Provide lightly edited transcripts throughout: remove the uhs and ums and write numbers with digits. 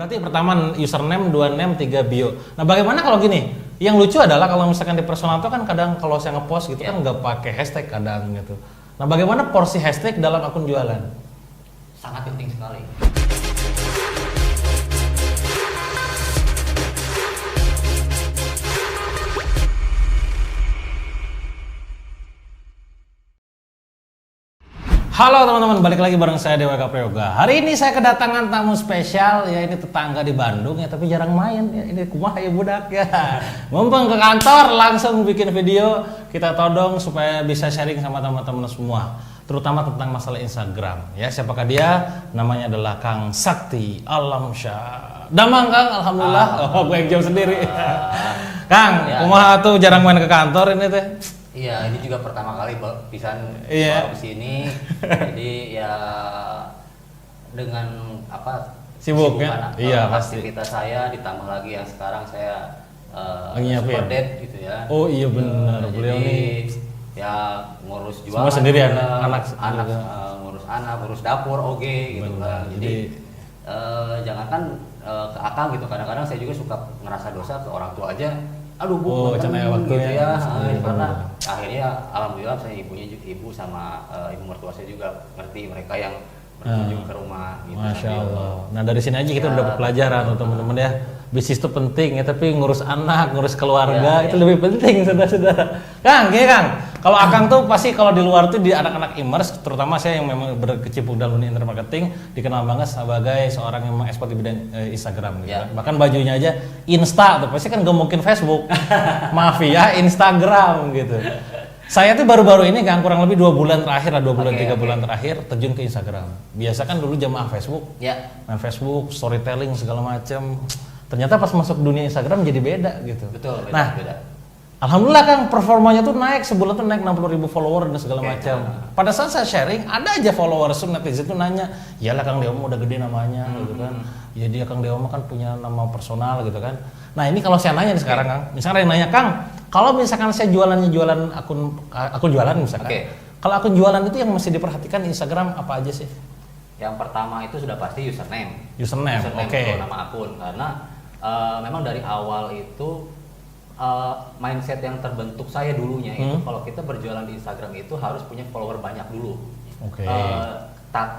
berarti pertama username, 2 name, 3 bio. Nah, bagaimana kalau gini? Yang lucu adalah kalau misalkan di personal itu kan kadang kalau saya ngepost gitu kan nggak pakai hashtag kadang gitu. Nah, bagaimana porsi hashtag dalam akun jualan? Sangat penting sekali. Halo teman-teman, balik lagi bareng saya Dewa Prayoga. Hari ini saya kedatangan tamu spesial, ya ini tetangga di Bandung ya, tapi jarang main ya. Ini kumaha ya budak ya. Mumpung ke kantor langsung bikin video, kita todong supaya bisa sharing sama teman-teman semua, terutama tentang masalah Instagram. Ya, siapakah dia? Namanya adalah Kang Sakti Alamsyah. Damang Kang, alhamdulillah. Oh, gue yang jauh sendiri. Kang, kumaha tuh jarang main ke kantor ini teh. Iya, ini juga pertama kali pisan Iya. baru kesini. Jadi ya dengan apa Sibuknya? kesibukan, Iya, pasti. aktivitas saya ditambah lagi yang sekarang saya Lagi nyiapin. super dad gitu ya. Oh iya benar, beliau Jadi nih ya ngurus jualan semua sendirian, juga, anak ngurus anak, ngurus dapur oke gitu Benar. kan. Jadi jangankan ke akang gitu, kadang-kadang saya juga suka ngerasa dosa ke orang tua aja. Aduh bu, cenah gitu waktunya. ya, Iya, karena benar. akhirnya alhamdulillah saya ibu sama ibu mertua saya juga ngerti, mereka yang berkunjung ke rumah gitu. Masya sambil, Allah. Nah dari sini aja kita Ya, udah dapat pelajaran tuh teman-teman ya. Bisnis itu penting ya, tapi ngurus anak, ngurus keluarga Ya, itu ya. lebih penting saudara-saudara. Kang, gini Kang. Kalau Akang tuh pasti kalau di luar tuh di anak-anak immerse, terutama saya yang memang berkecimpung dalam dunia internet marketing, dikenal banget sebagai seorang yang mengekspor di bidang Instagram gitu. Ya. Kan. Bahkan bajunya aja Insta tuh, pasti kan gak mungkin Facebook. Maaf ya, Instagram gitu. Saya tuh baru-baru ini Kang, kurang lebih 2 bulan terakhir lah, 2 bulan, 3 bulan terakhir terjun ke Instagram. Biasa kan dulu jamaah Facebook, ya main Facebook, storytelling segala macam. Ternyata pas masuk dunia Instagram jadi beda gitu. betul. Beda, Nah, beda. alhamdulillah Kang, performanya tuh naik, sebulan tuh naik 60.000 follower dan segala Oke. macam. Pada saat saya sharing, ada aja followers netizen tuh nanya, iyalah Kang Dewa udah gede namanya gitu kan. Ya dia Kang Dewa kan punya nama personal gitu kan. Nah ini kalau saya nanya nih sekarang Kang, misalnya ada yang nanya Kang, kalau misalkan saya jualannya jualan akun jualan misalkan, Oke. kalau akun jualan itu yang mesti diperhatikan di Instagram apa aja sih? Yang pertama itu sudah pasti username. Username, oke. Itu nama akun, karena memang dari awal itu mindset yang terbentuk saya dulunya itu kalau kita berjualan di Instagram itu harus punya follower banyak dulu. Oke.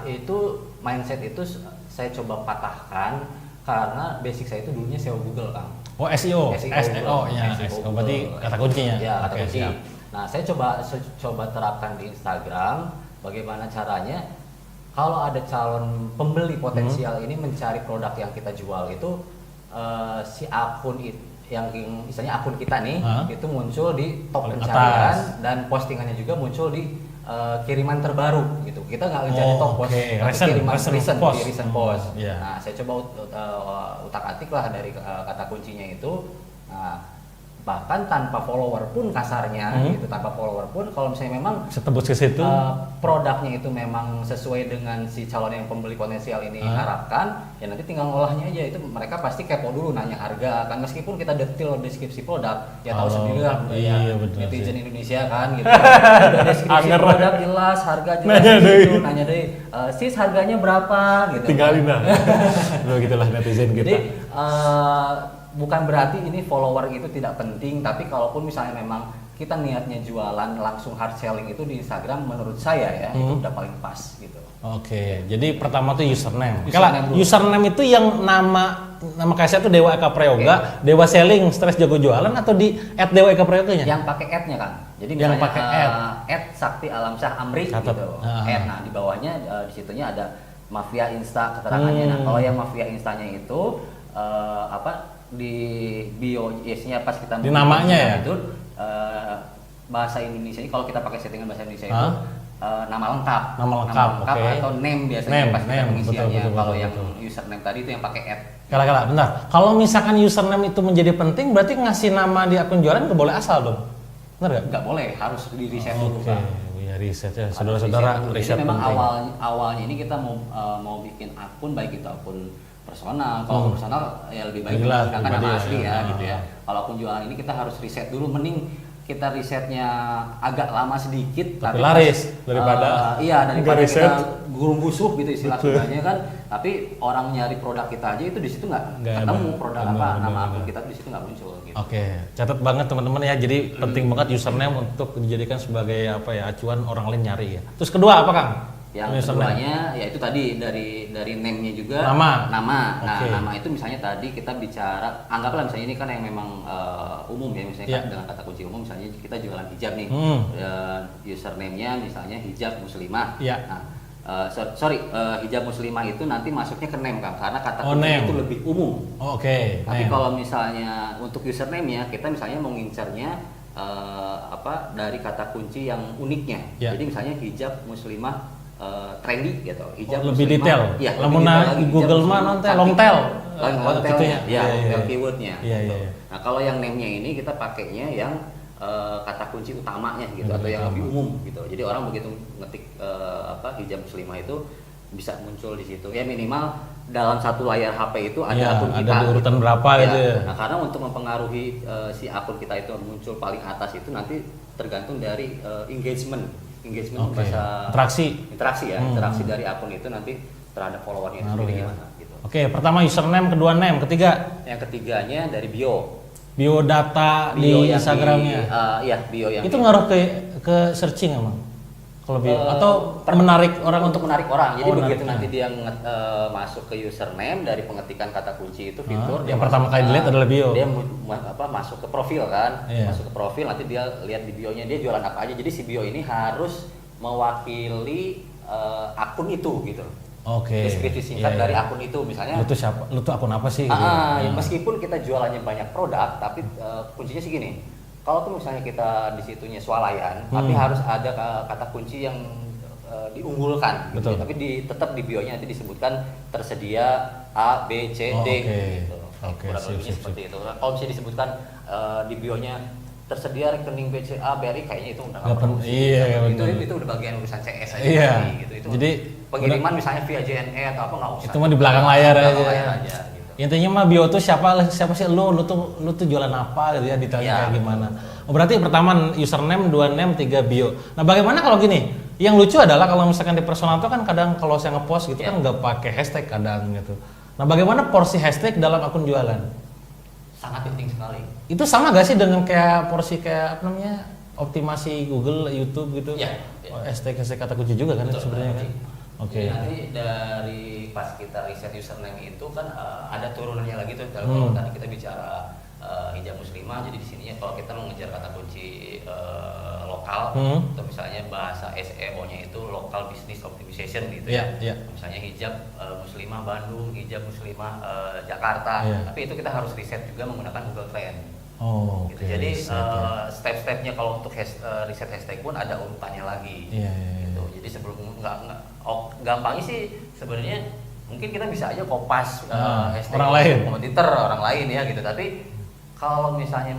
Itu mindset itu saya coba patahkan karena basic saya itu dulunya SEO Google, Kang. Oh SEO, SEO, ya, SEO SEO berarti kata kuncinya. Ya, kata Oke, kunci. siap. Nah, saya coba terapkan di Instagram bagaimana caranya kalau ada calon pembeli potensial ini mencari produk yang kita jual itu si akun yang misalnya akun kita nih itu muncul di top Paling pencarian atas. dan postingannya juga muncul di kiriman terbaru gitu. Kita nggak mencari top post, oke. tapi kiriman Recent post. post. Recent post. Iya. Nah, saya coba utak-atik lah dari kata kuncinya itu. Nah, bahkan tanpa follower pun kasarnya gitu, tanpa follower pun kalau misalnya memang Setebus ke situ. produknya itu memang sesuai dengan si calon yang pembeli potensial ini harapkan, ya nanti tinggal ngolahnya aja. Itu mereka pasti kepo dulu nanya harga kan, meskipun kita detail deskripsi produk ya tahu sendiri lah iya, betul netizen sih. Indonesia kan gitu. Udah deskripsi Anger. produk jelas, harga jelas gitu, nanya deh sis harganya berapa gitu. Tinggalin lah. Loh gitulah netizen kita. Jadi bukan berarti ini follower itu tidak penting, tapi kalaupun misalnya memang kita niatnya jualan langsung hard selling itu di Instagram, menurut saya ya itu udah paling pas gitu. Oke, jadi pertama tuh username. Username dulu. Username itu yang nama kayak saya tuh Dewa Eka Prayoga, Dewa Selling, Stres Jago Jualan atau di @Dewa Eka Prayoganya? Yang pakai ad-nya kan. Jadi Yang misalnya pakai Sakti Alamsyah Amri Catat. gitu. Nah, di bawahnya di situnya ada Mafia Insta keterangannya. Nah, kalau yang Mafia Instanya itu di bio yes-nya pas kita Di namanya ya? itu bahasa Indonesia ini kalau kita pakai settingan bahasa Indonesia itu nama lengkap, oke. atau name biasanya pas kita pengisiannya. betul, Kalau betul, yang betul. username tadi itu yang pakai ad. Kala-kala, bentar. Kalau misalkan username itu menjadi penting, berarti ngasih nama di akun jualan nggak boleh asal dong? Benar nggak? Nggak boleh, harus di reset dulu Oke, Pak. ya riset ya, Harus saudara-saudara dulu. riset Jadi memang penting. awalnya ini kita mau bikin akun, baik itu akun personal. Kalau akun personal ya lebih baik Jelas, menggunakan pribadi nama ya. asli ya gitu ya. Kalau akun jualan ini kita harus riset dulu, mending kita risetnya agak lama sedikit, tapi laris daripada iya daripada riset. kita gurung busuh gitu istilah Sundanya kan. Tapi orang nyari produk kita aja itu di situ nggak ketemu produk apa nama akun kita di situ nggak muncul. Gitu. Oke, catat banget teman-teman ya. Jadi penting banget username untuk dijadikan sebagai apa ya acuan orang lain nyari ya. Terus kedua apa Kang? Yang keduanya ya itu tadi dari name-nya juga nama. Nah, Okay. nama itu misalnya tadi kita bicara anggaplah misalnya ini kan yang memang umum ya misalnya dengan kata kunci umum misalnya kita jualan hijab nih. Username-nya misalnya hijab muslimah. Yeah. Nah, hijab muslimah itu nanti masuknya ke name Kang karena kata kunci name. itu lebih umum. Oke. Tapi kalau misalnya untuk username-nya kita misalnya mau ngincernya dari kata kunci yang uniknya. Yeah. Jadi misalnya hijab muslimah trendy gitu. Hijab lebih detail. Iya, lamun Google mah nanti long tail. Gitu ya. Iya, keywordnya. Iya, gitu. iya. Nah, kalau yang name-nya ini kita pakainya yang kata kunci utamanya gitu atau yang lebih umum gitu. Jadi orang begitu ngetik hijab muslimah itu bisa muncul di situ. Ya minimal dalam satu layar HP itu ada akun kita. Ada urutan gitu. berapa gitu ya. Nah, karena untuk mempengaruhi si akun kita itu muncul paling atas itu nanti tergantung dari engagement bahasa interaksi ya. Interaksi dari akun itu nanti terhadap followernya itu sendiri gimana gitu. Oke, pertama username, kedua name, ketiga. Yang ketiganya dari bio Data di Instagramnya. Bio yang itu ngaruh ke searching emang. Kalau bio atau menarik orang untuk menarik orang. Jadi begitu menarik, nanti dia masuk ke username dari pengetikan kata kunci itu fitur yang pertama kali dilihat adalah bio. Dia masuk ke profil kan. Iya. Masuk ke profil nanti dia lihat di bionya dia jualan apa aja. Jadi si bio ini harus mewakili akun itu gitu. Oke. Deskripsi singkat dari akun itu misalnya. Lu tuh siapa? Lu tuh akun apa sih? Gitu. Meskipun kita jualannya banyak produk, tapi kuncinya sih gini. Kalau tuh misalnya kita di situnya swalayan, tapi harus ada kata kunci yang diunggulkan. Gitu. Tapi tetap di bionya nanti disebutkan tersedia A, B, C, D. Gitu. Kurang lebihnya seperti itu. Kalau misalnya disebutkan di bionya tersedia rekening BCA, BRI kayaknya itu udah nggak perlu. Iya, itu udah bagian urusan CS aja. Iya. Gitu. Itu jadi pengiriman misalnya via JNE atau apa nggak usah. Itu mah di belakang layar aja. Gitu. Intinya mah bio tuh siapa sih lu tuh jualan apa gitu ya detailnya kayak gimana. Oh, berarti pertama username, dua name, tiga bio. Nah, bagaimana kalau gini? Yang lucu adalah kalau misalkan di personal tuh kan kadang kalau saya ngepost gitu kan nggak pakai hashtag kadang gitu. Nah, bagaimana porsi hashtag dalam akun jualan? Sangat penting sekali. Itu sama gak sih dengan kayak porsi kayak apa namanya optimasi Google, YouTube gitu? Iya. Hashtag kata kunci juga kan sebenarnya kan? Oke. Nanti dari pas kita riset username itu kan ada turunannya lagi tuh. Kalau tadi kita bicara hijab muslimah, jadi di sininya kalau kita mengejar kata kunci lokal atau misalnya bahasa SEO-nya itu local business optimization gitu ya. Misalnya hijab muslimah Bandung, hijab muslimah Jakarta. Tapi itu kita harus riset juga menggunakan Google Trend. Oh, gitu. Jadi step-stepnya kalau untuk riset hashtag pun ada urutannya lagi. Gitu. Jadi sebelum gampangnya sih sebenarnya mungkin kita bisa aja kopas hashtag orang lain, kompetitor orang lain ya gitu. Tapi kalau misalnya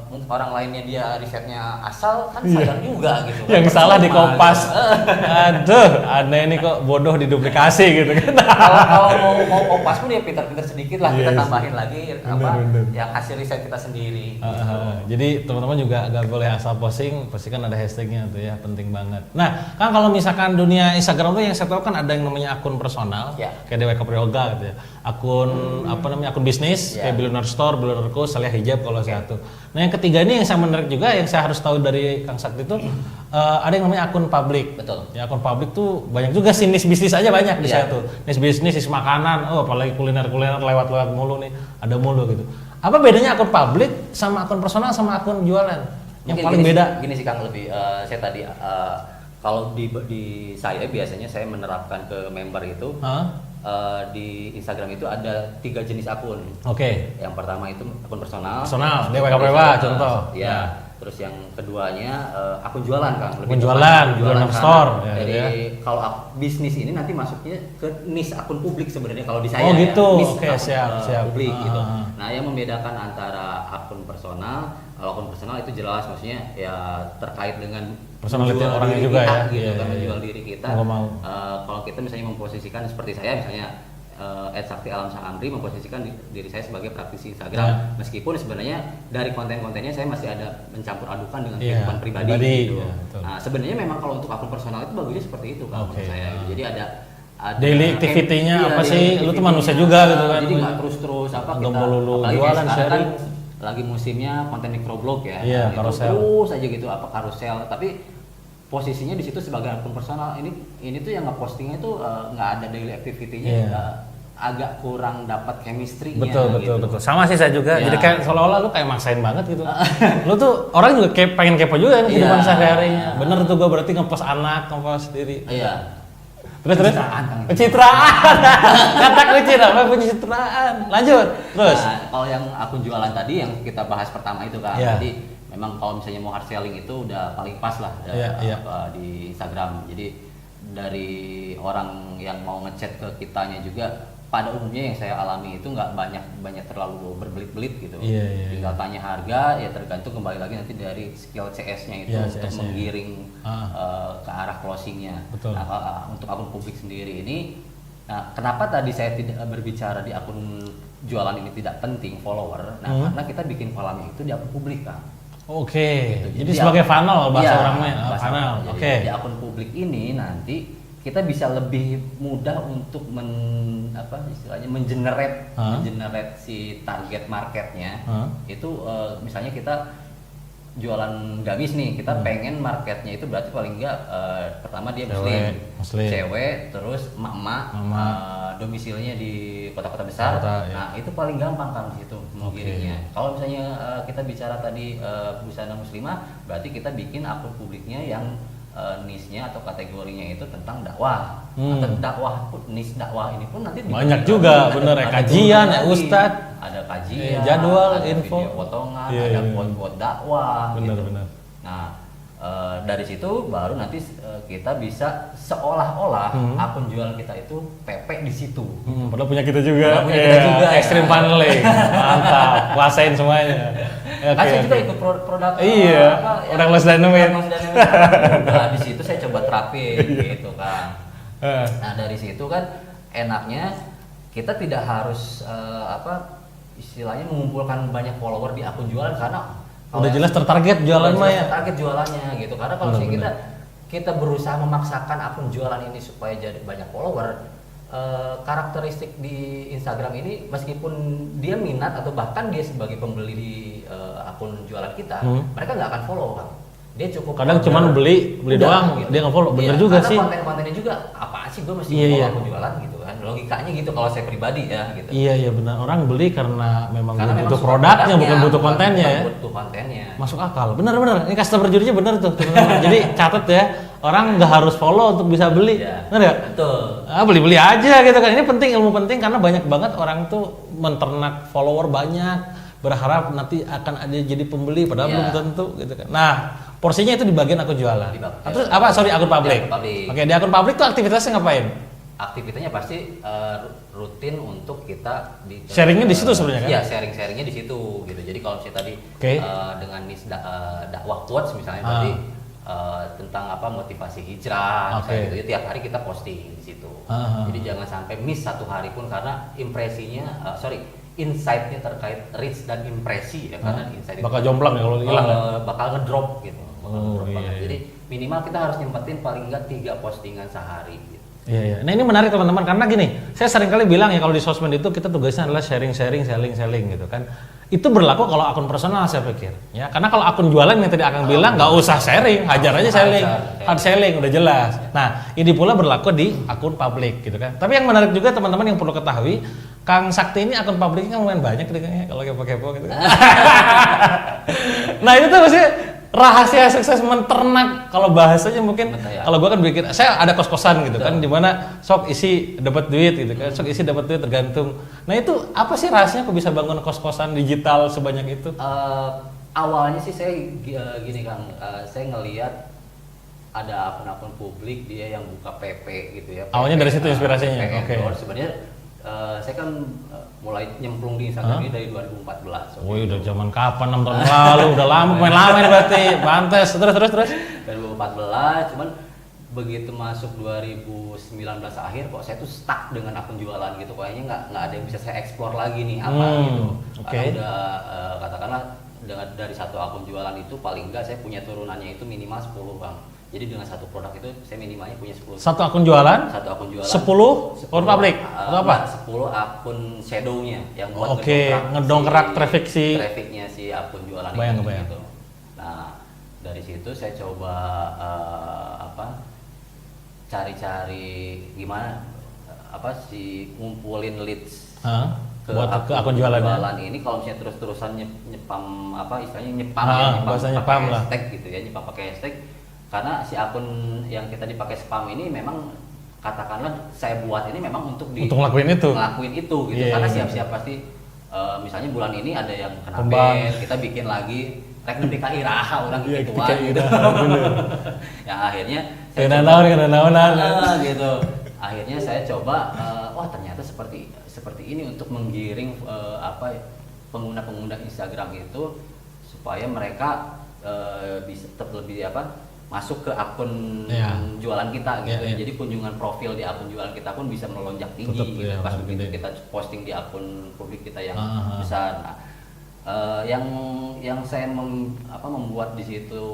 orang lainnya dia risetnya asal kan sayang juga gitu. Yang salah di kopas. Aduh, aneh ini kok bodoh diduplikasi gitu kan. Kalau mau kopas pun ya pintar-pintar sedikit lah kita tambahin lagi yang hasil riset kita sendiri. Jadi teman-teman juga gak boleh asal posting, pasti kan ada hashtagnya tuh ya, penting banget. Nah, kan kalau misalkan dunia Instagram tuh yang saya tahu kan ada yang namanya akun personal, kayak DWK Prayoga gitu ya. Akun akun bisnis kayak Billionaire Store, Billionaire Co, Salih Hijab kalau satu. Nah, yang ketiga ini yang saya menarik juga yang saya harus tahu dari Kang Sakti itu ada yang namanya akun publik. Betul. Ya, akun publik tuh banyak juga sih, niche bisnis aja banyak di saya tuh. Niche bisnis, niche makanan, apalagi kuliner lewat mulu nih, ada mulu gitu. Apa bedanya akun publik sama akun personal sama akun jualan? Yang mungkin paling beda? Gini sih Kang, lebih saya tadi kalau di saya biasanya saya menerapkan ke member itu di Instagram itu ada 3 jenis akun. Oke. Yang pertama itu akun personal. Personal, DWK contoh. Ya. Terus yang keduanya akun jualan Kang. Akun jualan store. Jadi kalau bisnis ini nanti masuknya ke niche akun publik sebenarnya kalau di saya. Oh gitu. Oke, siap. Publik gitu. Nah, yang membedakan antara akun personal, kalau akun personal itu jelas maksudnya ya terkait dengan personality orangnya juga kita, ya. Gitu kan menjual diri kita. Mau. Kalau kita misalnya memposisikan seperti saya misalnya @sakti_alam_sang_amri memposisikan diri saya sebagai praktisi Instagram, meskipun sebenarnya dari konten-kontennya saya masih ada mencampur adukan dengan kehidupan pribadi gitu. Nah, sebenarnya memang kalau untuk akun personal itu bagusnya seperti itu kalau menurut saya. Gitu. Jadi ada daily activity-nya apa sih? Lu tuh manusia juga gitu kan. Jadi nggak terus apa kita apalagi jualan sharing. Lagi musimnya konten microblog ya. Iya, carousel. Terus aja gitu apa carousel, tapi posisinya di situ sebagai akun personal. Ini tuh yang ngepostingnya tuh nggak ada daily activity-nya, agak kurang dapat chemistry-nya. Betul. Sama sih saya juga. Jadi kayak seolah-olah lu kayak maksain banget gitu. Lu tuh orang juga pengen kepo juga kan kehidupan sehari-harinya. Bener tuh, gua berarti ngepost anak, ngepost diri. Iya. Terus pencitraan. Kata kunci apa pencitraan. Lanjut. Terus. Nah, kalau yang akun jualan tadi yang kita bahas pertama itu kan. Jadi memang kalau misalnya mau hard selling itu udah paling pas lah di Instagram. Jadi dari orang yang mau ngechat ke kitanya juga pada umumnya yang saya alami itu nggak banyak terlalu berbelit-belit gitu. Tinggal tanya harga, ya tergantung kembali lagi nanti dari skill CS-nya itu untuk menggiring ke arah closing-nya. Nah, untuk akun publik sendiri ini, nah kenapa tadi saya tidak berbicara di akun jualan ini tidak penting follower? Nah, karena kita bikin kolamnya itu di akun publik kan. Gitu. Jadi sebagai funnel bahasa orangnya, funnel. Di akun publik ini nanti kita bisa lebih mudah untuk mengenerate si target marketnya. Itu misalnya kita jualan gamis nih, kita pengen marketnya itu berarti paling enggak pertama dia muslim, cewek, terus emak-emak, domisilinya di kota-kota besar. Nah itu paling gampang kan di situ menggiringnya. Kalau misalnya kita bicara tadi busana muslimah, berarti kita bikin akun publiknya yang niche-nya atau kategorinya itu tentang dakwah. Atau dakwah pun, niche dakwah ini pun nanti banyak juga, bener ya, kajian ya ustadz. Ada kajian, jadwal, ada info, video potongan, ada quote-quote dakwah. Bener. Nah dari situ baru nanti kita bisa seolah-olah akun jualan kita itu PP di situ. Padahal punya kita juga. Extreme funneling, mantap, kuasain semuanya. Saya juga ikut produk. Orang Los Dynamite. Nah di situ saya coba terapin gitu kan. Nah dari situ kan enaknya kita tidak harus istilahnya mengumpulkan banyak follower di akun jualan karena udah jelas tertarget jualan mah ya. Target jualannya gitu. Karena kalau kita berusaha memaksakan akun jualan ini supaya jadi banyak follower, karakteristik di Instagram ini meskipun dia minat atau bahkan dia sebagai pembeli di akun jualan kita, mereka nggak akan follow kan. Dia cukup kadang cuman beli doang gitu. Dia nggak follow. Bener juga sih. Karena konten-kontennya juga apa sih gue mesti follow akun jualan gitu kan. Logikanya gitu kalau saya pribadi ya gitu. Iya benar. Orang beli karena memang butuh produknya, bukan butuh kontennya ya. Butuh kontennya. Masuk akal. Bener. Ini customer jurinya bener tuh. Jadi catat ya. Orang nggak harus follow untuk bisa beli. Bener ya? Betul. Beli aja gitu kan. Ini penting, ilmu penting karena banyak banget orang tuh menternak follower banyak, berharap nanti akan ada jadi pembeli padahal belum tentu gitu kan. Nah, porsinya itu di bagian akun jualan. Terus akun publik. Oke, di akun publik tuh aktivitasnya ngapain? Aktivitasnya pasti rutin untuk kita sharingnya di situ sebenarnya kan? Iya, sharingnya di situ gitu. Jadi kalau misalnya tadi dengan dakwah quotes misalnya tadi tentang motivasi hijrah misalnya gitu. Tiap hari kita posting di situ. Jadi jangan sampai miss satu hari pun karena insight-nya terkait reach dan impresi ya karena insight bakal jomplang ya kalau hilang bakal ngedrop gitu. Jadi minimal kita harus nyempetin paling enggak 3 postingan sehari gitu. Iya. Nah ini menarik teman-teman karena gini, saya sering kali bilang ya kalau di sosmed itu kita tugasnya adalah sharing, selling gitu kan. Itu berlaku kalau akun personal saya pikir. Ya, karena kalau akun jualan yang tadi Akang bilang nggak usah sharing, hajar aja selling, hard selling udah jelas. Nah ini pula berlaku di akun publik gitu kan. Tapi yang menarik juga teman-teman yang perlu ketahui, Kang Sakti ini akun publiknya kan lumayan banyak kalau kepo-kepo gitu. Nah itu tuh maksudnya rahasia sukses menternak kalau bahasanya mungkin kalau gua kan bikin saya ada kos-kosan gitu kan dimana sok isi dapat duit gitu kan sok isi dapat duit tergantung. Nah itu apa sih rahasianya kok bisa bangun kos-kosan digital sebanyak itu? Awalnya sih saya gini Kang, saya ngelihat ada akun-akun publik dia yang buka PP gitu ya. Awalnya dari situ inspirasinya. Oke. Sebenarnya saya kan mulai nyemplung di Instagram ini dari 2014. Woi udah zaman kapan 6 tahun lalu udah lama main lama ini berarti pantes terus 2014 cuman begitu masuk 2019 akhir kok saya tuh stuck dengan akun jualan gitu, kayaknya nggak ada yang bisa saya explore lagi nih apa gitu. Oke. Karena udah katakanlah dengan dari satu akun jualan itu paling enggak saya punya turunannya itu minimal 10 Bang. Jadi dengan satu produk itu saya minimalnya punya 10. Satu akun jualan? Satu akun jualan. 10 akun publik atau apa? 10 akun shadownya yang buat Oke, ngedongkrak trafficnya si akun jualan Bayang. gitu. Nah, dari situ saya coba cari-cari gimana ngumpulin leads ke akun jualan ini. Kalau misalnya terus-terusan nyepam istilahnya nyepam nyepam lah hashtag gitu ya, nyepam pakai hashtag, karena si akun yang kita dipakai spam ini memang katakanlah saya buat ini memang untuk ngelakuin itu gitu. Karena siap-siap pasti misalnya bulan ini ada yang kena ban, kita bikin lagi rek nepi ka iraha urang gituan gitu. Yang akhirnya gitu. Akhirnya saya coba ternyata seperti ini untuk menggiring pengguna-pengguna Instagram itu supaya mereka bisa lebih masuk ke akun jualan kita gitu. Jadi kunjungan profil di akun jualan kita pun bisa melonjak tinggi gitu. Pas begitu kita posting di akun publik kita yang besar. Nah, yang saya membuat di situ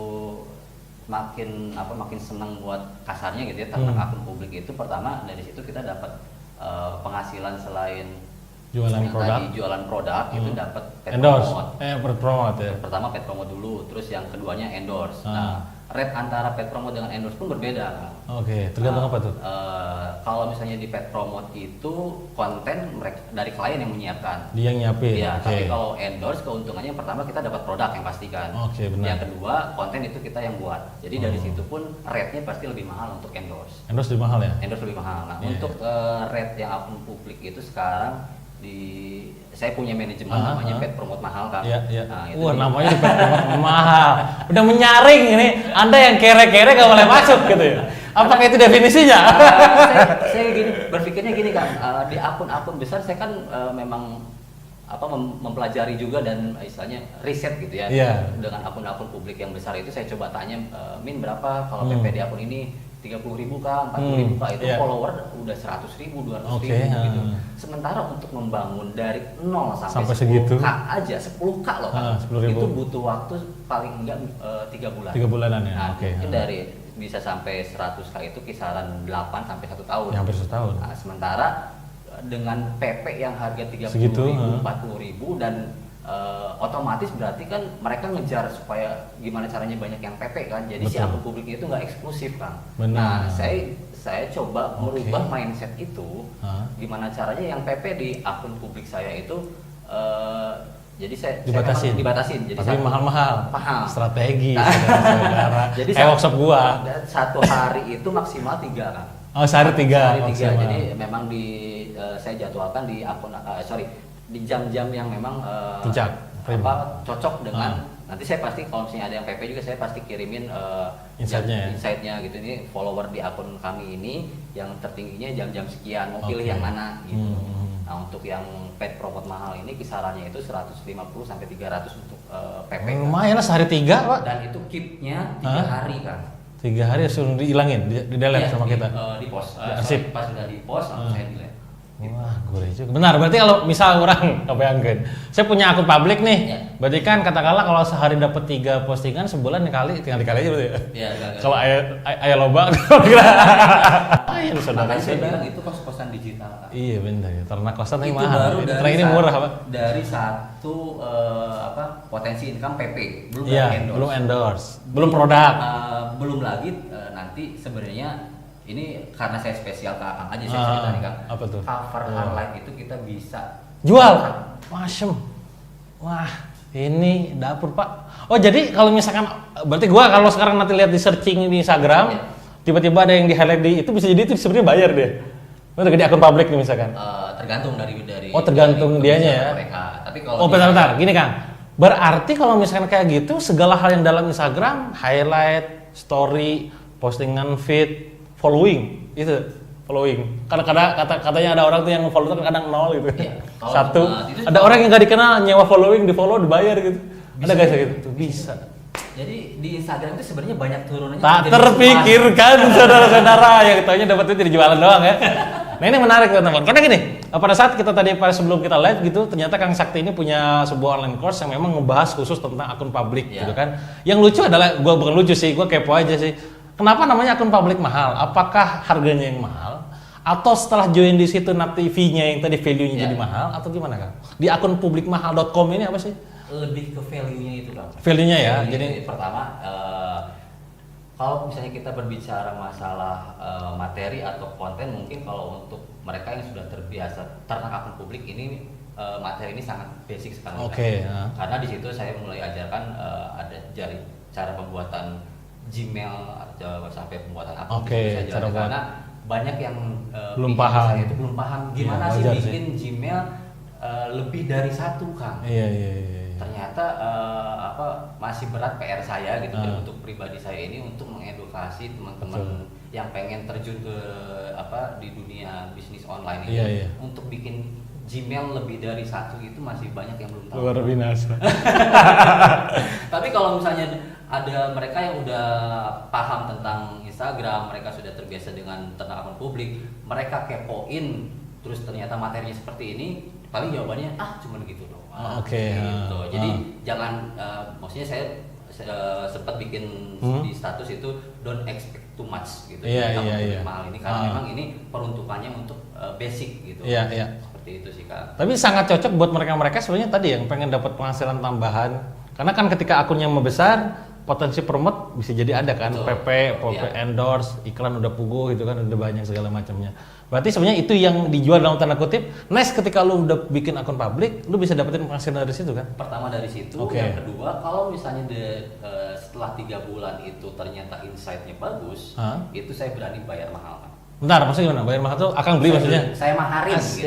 makin senang buat kasarnya gitu ya tentang akun publik itu, pertama dari situ kita dapat penghasilan selain jualan produk itu dapat pet promote. Ya. Pertama pet promote dulu, terus yang keduanya endorse. Nah, rate antara pet promote dengan endorse pun berbeda. Oke, tergantung apa tuh? Kalau misalnya di pet promote itu konten mereka dari klien yang menyiapkan. Dia yang nyiapin. Iya, tapi kalau endorse keuntungannya yang pertama kita dapat produk yang pastikan. Oke, benar. Yang kedua konten itu kita yang buat. Jadi dari situ pun rate-nya pasti lebih mahal untuk endorse. Endorse lebih mahal ya? Endorse lebih mahal. Nah, untuk rate yang akun publik itu sekarang saya punya manajemen namanya Pet Promote Mahal kan. Nah, itu namanya Pet Promote Mahal. Udah menyaring ini. Anda yang kere-kere gak boleh masuk gitu ya. Apakah itu definisinya? Saya berpikirnya gini kan, di akun-akun besar saya kan memang mempelajari juga dan istilahnya riset gitu ya. Dengan akun-akun publik yang besar itu saya coba tanya, Min berapa kalau PP di akun ini? 30.000 kah, 40.000 kah, itu follower udah 100.000, 200.000 gitu. Sementara untuk membangun dari 0 sampai 10k aja, 10k loh kan, itu butuh waktu paling enggak 3 bulan. 3 bulanan ya. Nah, itu dari bisa sampai 100k itu kisaran 8 sampai 1 tahun. Hampir 1 tahun. Nah, sementara dengan PP yang harga 30.000, 40.000 dan otomatis berarti kan mereka ngejar supaya gimana caranya banyak yang PP kan, jadi si akun publik itu nggak eksklusif kan. Nah, saya coba merubah mindset itu, gimana caranya yang PP di akun publik saya itu jadi saya dibatasin. Jadi tapi mahal. Strategi saudara. Jadi workshop gua. Satu hari itu maksimal 3 kan. Sehari 3. Jadi memang saya jadwalkan di akun di jam-jam yang memang cocok dengan nanti saya pasti kalau misalnya ada yang PP juga saya pasti kirimin insight-nya gitu. Ini follower di akun kami ini yang tertingginya jam-jam sekian, mau pilih yang mana gitu. Nah, untuk yang Pet Promote Mahal ini kisarannya itu 150 sampai 300 untuk PP. Lumayan lah sehari 3, Pak. Dan itu keep-nya 3 hari kan. 3 hari langsung dihilangin, di delete sama kita. Di post. Arsip. Pas sudah di post langsung saya delete. Wah, gurih juga. Benar, berarti kalau misal orang kebayangkan, saya punya akun publik nih, berarti kan katakanlah kalau sehari dapat 3 postingan, sebulan tinggal dikali aja berarti ya? Iya. Kalau ayah loba, makanya saya bilang itu kos-kosan digital. Iya benar ya, ternak kosan yang itu mahal. Baru dari ini murah Pak. Dari satu potensi income PP, belum endorse, belum produk. Belum lagi nanti sebenarnya ini karena saya spesial ke Akang aja saya cerita nih Kang. Apa tuh? Cover highlight itu kita bisa jual. Masem. Wah, ini dapur Pak. Oh jadi kalau misalkan berarti gua kalau sekarang nanti lihat di searching di Instagram, tiba-tiba ada yang di highlight di itu bisa jadi itu sebenarnya bayar deh. Udah di akun publik nih misalkan. Tergantung dari tergantung dianya ya. Mereka. Tapi kalau bentar. Gini Kang. Berarti kalau misalkan kayak gitu segala hal yang dalam Instagram, highlight, story, postingan feed, following. Kadang-kadang katanya ada orang tuh yang follow tuh kadang 0 gitu. Iya, 1. Ada orang yang nggak dikenal nyewa following, di follow dibayar gitu. Ada guys gitu. Bisa. Jadi di Instagram itu sebenarnya banyak turunannya. Tak jadi terpikirkan saudara-saudara yang taunya dapat itu di jualan doang ya. Nah ini menarik teman-teman. Karena gini, pada saat kita tadi sebelum kita live gitu, ternyata Kang Sakti ini punya sebuah online course yang memang ngebahas khusus tentang akun publik gitu kan. Yang lucu adalah, gua bukan lucu sih, gua kepo aja sih. Kenapa namanya akun publik mahal? Apakah harganya yang mahal? Atau setelah join di situ nanti fee-nya yang tadi value-nya jadi mahal? Atau gimana Kang? Di akun publikmahal.com ini apa sih? Lebih ke value-nya itu Bang. Value-nya ya. Value-nya Jadi pertama kalau misalnya kita berbicara masalah materi atau konten, mungkin kalau untuk mereka yang sudah terbiasa ternak akun publik ini materi ini sangat basic sekali. Oke. Karena di situ saya mulai ajarkan ada cara pembuatan Gmail sampai pembuatan akun. Oke, cara buat. Karena banyak yang Belum bikin paham. saya itu belum paham gimana Iya, sih wajar bikin Gmail lebih dari satu, Kang. Iya. Ternyata masih berat PR saya gitu dan untuk pribadi saya ini untuk mengedukasi teman-teman yang pengen terjun ke di dunia bisnis online ini. Iya. Untuk bikin Gmail lebih dari satu itu masih banyak yang belum tahu. Luar biasa. Tapi kalau misalnya ada mereka yang udah paham tentang Instagram, mereka sudah terbiasa dengan ternak akun publik, mereka kepoin terus ternyata materinya seperti ini, paling jawabannya cuman gitu doang. Oke. Gitu. Jadi jangan maksudnya saya sempat bikin di status itu don't expect too much gitu. Iya. Mahal ini karena memang ini peruntukannya untuk basic gitu. Iya. Seperti itu sih Kak. Tapi sangat cocok buat mereka-mereka sebenarnya tadi yang pengen dapat penghasilan tambahan. Karena kan ketika akunnya membesar, potensi promote bisa jadi ada kan. Betul. PP endorse, iklan udah pugu gitu kan, udah banyak segala macamnya. Berarti sebenarnya itu yang dijual dalam tanda kutip. Next ketika lu udah bikin akun publik, lu bisa dapetin penghasilan dari situ kan? Pertama dari situ, yang kedua kalau misalnya setelah 3 bulan itu ternyata insight-nya bagus, itu saya berani bayar mahal. Bentar, maksudnya gimana? Bayar mahal tuh akan beli maksudnya? Saya maharin gitu.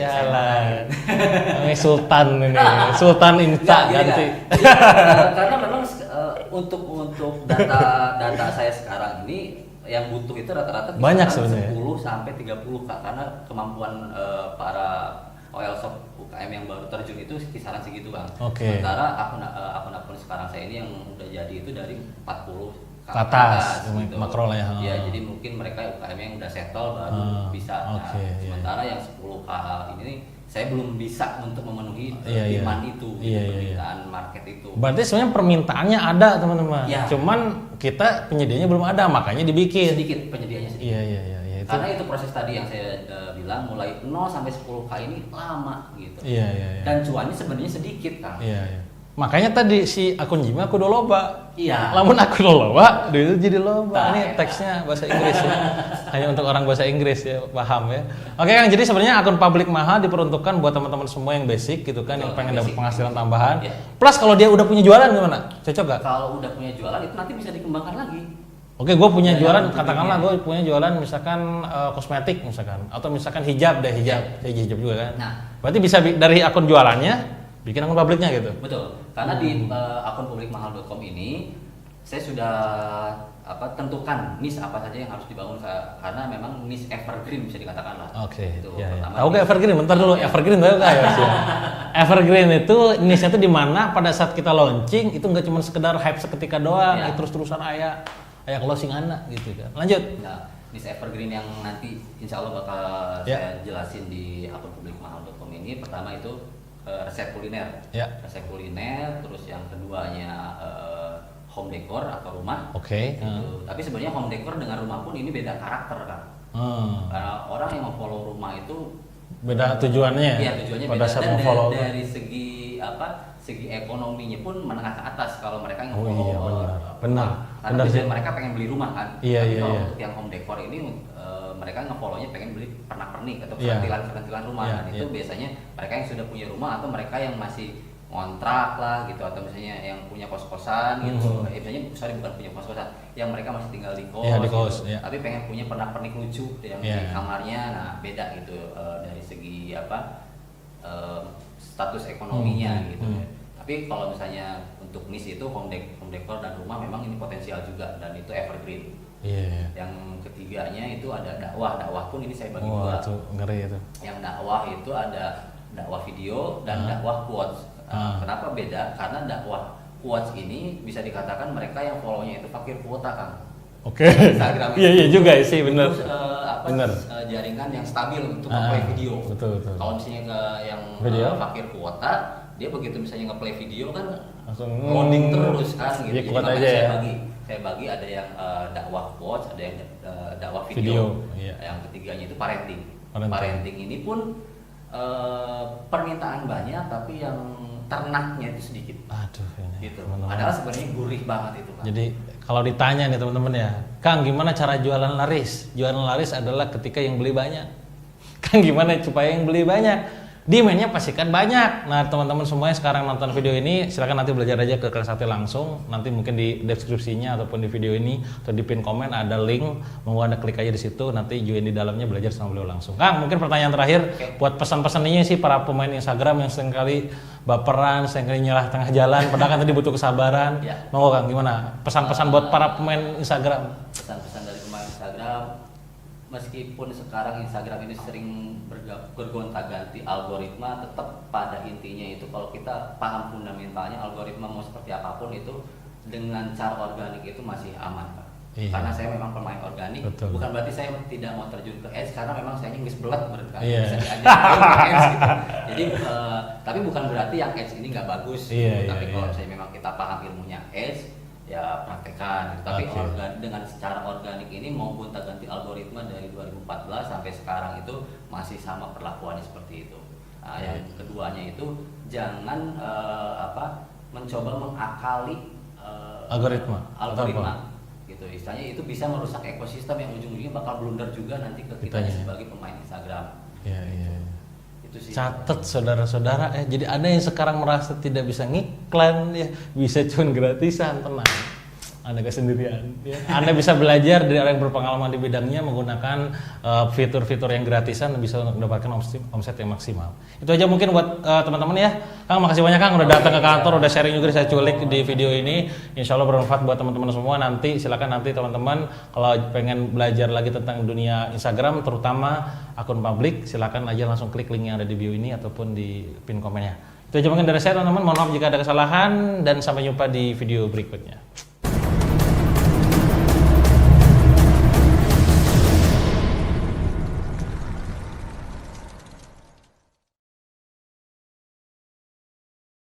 Ini Sultan ini, Sultan Insta ganti. Karena memang untuk data saya sekarang ini yang butuh itu rata-rata banyak sebenarnya 10 sampai 30 Kak, karena kemampuan para OL shop UKM yang baru terjun itu kisaran segitu Bang. Sementara akun-akun sekarang saya ini yang udah jadi itu dari 40 ke atas gitu. Makro lah ya. Ya, jadi mungkin mereka UKM yang udah settle baru bisa. Sementara yang 10K ini saya belum bisa untuk memenuhi demand itu, permintaan market itu. Berarti sebenarnya permintaannya ada teman-teman. Cuman kita penyediaannya belum ada, makanya dibikin. Sedikit penyediaannya sedikit. Iya. Karena itu proses tadi yang saya bilang mulai 0 sampai 10K ini lama gitu. Iya. Dan cuannya sebenarnya sedikit Kang. Iya. Makanya tadi si akun Gmail aku udah loba. Iya. Lamun aku udah loba, itu jadi loba. Ini teksnya bahasa Inggris ya. Hanya untuk orang bahasa Inggris ya, paham ya. Oke Kang, jadi sebenarnya akun publik mahal diperuntukkan buat teman-teman semua yang basic gitu kan, yang pengen dapat penghasilan tambahan. Plus kalau dia udah punya jualan gimana? Cocok gak? Kalau udah punya jualan itu nanti bisa dikembangkan lagi. Oke, gue punya jualan, katakanlah gue punya jualan misalkan kosmetik misalkan, atau misalkan hijab hijab juga kan. Nah, berarti bisa dari akun jualannya bikin akun publiknya gitu. Betul. Karena di akun publikmahal.com ini saya sudah tentukan niche apa saja yang harus dibangun karena memang niche evergreen bisa dikatakan lah. Oke. Itu Tahu gak evergreen? Bentar dulu, evergreen tahu gak ya? Evergreen itu niche itu di mana pada saat kita launching itu nggak cuma sekedar hype seketika doang, terus-terusan aya closing anak gitu kan. Lanjut. Nah, niche evergreen yang nanti insya Allah bakal saya jelasin di akun publikmahal.com ini, pertama itu resep kuliner, resep kuliner, terus yang keduanya home decor atau rumah. Tapi sebenarnya home decor dengan rumah pun ini beda karakter kan. Karena orang yang follow rumah itu beda tujuannya. Iya, tujuannya pada beda. saat Dan follow dari segi ekonominya pun menengah ke atas kalau mereka yang benar. Karena tujuan mereka pengen beli rumah kan. Iya. Untuk yang home decor ini mereka nge-follow-nya pengen beli pernak-pernik atau perintilan rumah. Dan itu biasanya mereka yang sudah punya rumah atau mereka yang masih ngontrak lah gitu, atau misalnya yang punya kos-kosan gitu. Misalnya bukan punya kos-kosan, yang mereka masih tinggal di kos, gitu. Tapi pengen punya pernak-pernik lucu yang di kamarnya. Nah, beda gitu dari segi status ekonominya gitu. Tapi kalau misalnya untuk niche itu home decor dan rumah memang ini potensial juga dan itu evergreen. Yang ketiganya itu ada dakwah pun ini saya bagi dua. Itu ngeri itu. Yang dakwah itu ada dakwah video dan dakwah quotes. Kenapa beda? Karena dakwah quotes ini bisa dikatakan mereka yang follow-nya itu fakir kuota kan. Oke. Instagram itu Iya juga sih bener. butuh, Bener. Jaringan yang stabil untuk nge-play video. Betul. Kalau misalnya ke yang Video? fakir kuota, dia begitu misalnya nge-play video kan Langsung loading terus kan gitu. Iya, Jadi kuat makanya aja ya. saya bagi ada yang dakwah quotes, ada yang dakwah Video, video. iya. Yang ketiganya itu parenting. Parenting. Parenting ini pun permintaan banyak tapi yang ternaknya itu sedikit. Aduh ini. Gitu. teman-teman. Padahal sebenarnya gurih banget itu kan. Jadi kalau ditanya nih teman-teman ya, Kang gimana cara jualan laris? Jualan laris adalah ketika yang beli banyak. Kang gimana supaya yang beli banyak? Demand-nya pastikan banyak. Nah teman-teman semuanya sekarang nonton video ini, silakan nanti belajar aja ke Kang Sakti langsung. Nanti mungkin di deskripsinya ataupun di video ini atau di pin komen ada link, mau Anda klik aja di situ. Nanti join di dalamnya belajar sama beliau langsung. Kang mungkin pertanyaan terakhir buat pesan-pesan ini sih para pemain Instagram yang seringkali baperan, seringkali nyelah tengah jalan, padahal kan tadi butuh kesabaran. Ya. Monggo Kang gimana? Pesan-pesan buat para pemain Instagram. Pesan-pesan dari pemain Instagram, meskipun sekarang Instagram ini sering bergonta-ganti algoritma, tetap pada intinya itu kalau kita paham fundamentalnya algoritma mau seperti apapun itu dengan cara organik itu masih aman Pak. Iya. Karena saya memang pemain organik, Betul. bukan berarti saya tidak mau terjun ke ads karena memang saya nggak belat berarti Iya. bisa diajarin ke ads gitu. Jadi tapi bukan berarti yang ads ini nggak bagus. Iya, Tapi iya, kalau iya. misalnya memang kita paham ilmunya ads, ya praktekkan gitu. Tapi Oke. dengan secara organik ini maupun ganti algoritma dari 2014 sampai sekarang itu masih sama perlakuannya seperti itu. Nah, yang keduanya itu jangan mencoba mengakali Algoritma. algoritma gitu. Istilahnya itu bisa merusak ekosistem yang ujung-ujungnya bakal blunder juga nanti ke kita Kitanya. sebagai pemain Instagram. Iya. Itu sih. Catat saudara-saudara, jadi ada yang sekarang merasa tidak bisa ngiklan ya, bisa cuma gratisan, tenang. Anda kesendirian. Ya. Anda bisa belajar dari orang yang berpengalaman di bidangnya menggunakan fitur-fitur yang gratisan bisa mendapatkan omset yang maksimal. Itu aja mungkin buat teman-teman ya. Kang makasih banyak Kang udah datang ke kantor, udah sharing juga saya culik di video ini. Insya Allah bermanfaat buat teman-teman semua. Nanti silakan nanti teman-teman kalau pengen belajar lagi tentang dunia Instagram, terutama akun publik, silakan aja langsung klik link yang ada di bio ini ataupun di pin komennya. Itu aja mungkin dari saya teman-teman. Mohon maaf jika ada kesalahan dan sampai jumpa di video berikutnya.